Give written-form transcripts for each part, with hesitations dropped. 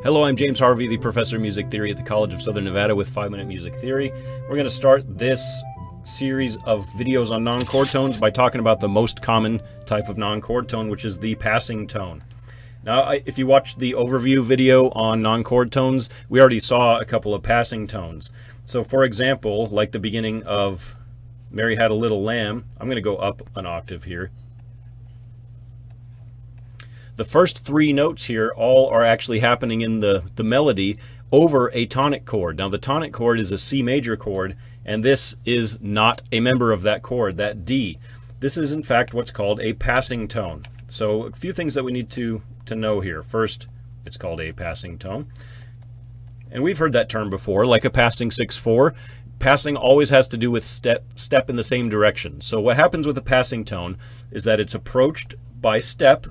Hello, I'm James Harvey, the professor of music theory at the College of Southern Nevada with 5-Minute Music Theory. We're going to start this series of videos on non-chord tones by talking about the most common type of non-chord tone, which is the passing tone. Now, if you watched the overview video on non-chord tones, we already saw a couple of passing tones. So, for example, like the beginning of Mary Had a Little Lamb, I'm going to go up an octave here. The first three notes here all are actually happening in the melody over a tonic chord. Now, the tonic chord is a C major chord, and this is not a member of that chord, that D. This is, in fact, what's called a passing tone. So a few things that we need to know here. First, it's called a passing tone. And we've heard that term before, like a passing 6/4. Passing always has to do with step in the same direction. So what happens with a passing tone is that it's approached by step,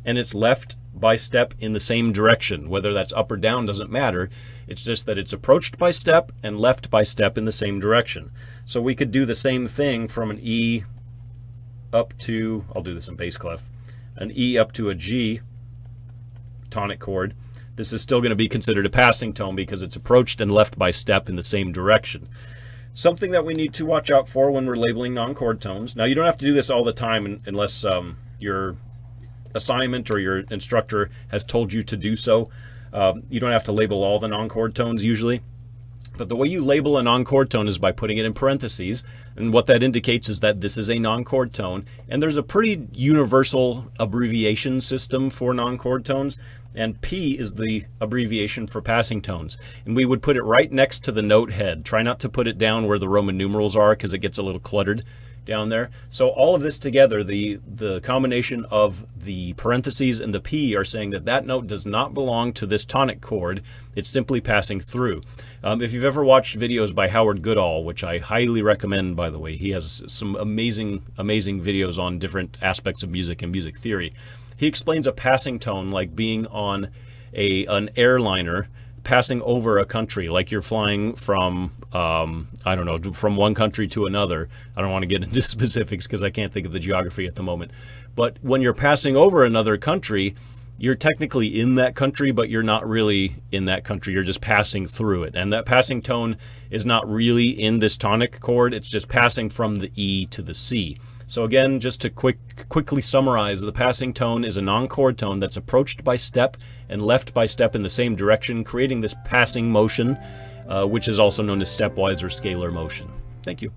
and it's left by step in the same direction. Whether that's up or down doesn't matter. It's just that it's approached by step and left by step in the same direction. So we could do the same thing from an E up to, I'll do this in bass clef, an E up to a G tonic chord. This is still going to be considered a passing tone because it's approached and left by step in the same direction. Something that we need to watch out for when we're labeling non-chord tones. Now, you don't have to do this all the time unless your assignment or your instructor has told you to do so. You don't have to label all the non-chord tones usually. But the way you label a non-chord tone is by putting it in parentheses, and what that indicates is that this is a non-chord tone. And there's a pretty universal abbreviation system for non-chord tones, and P is the abbreviation for passing tones. And we would put it right next to the note head. Try not to put it down where the Roman numerals are because it gets a little cluttered down there. So all of this together, the combination of the parentheses and the P are saying that that note does not belong to this tonic chord. It's simply passing through. If you've ever watched videos by Howard Goodall, which I highly recommend, by the way, he has some amazing videos on different aspects of music and music theory. He explains a passing tone like being on an airliner passing over a country, like you're flying from, I don't know, from one country to another. I don't want to get into specifics because I can't think of the geography at the moment. But when you're passing over another country, you're technically in that country, but you're not really in that country. You're just passing through it. And that passing tone is not really in this tonic chord. It's just passing from the E to the C. So again, just to quickly summarize, the passing tone is a non-chord tone that's approached by step and left by step in the same direction, creating this passing motion, which is also known as stepwise or scalar motion. Thank you.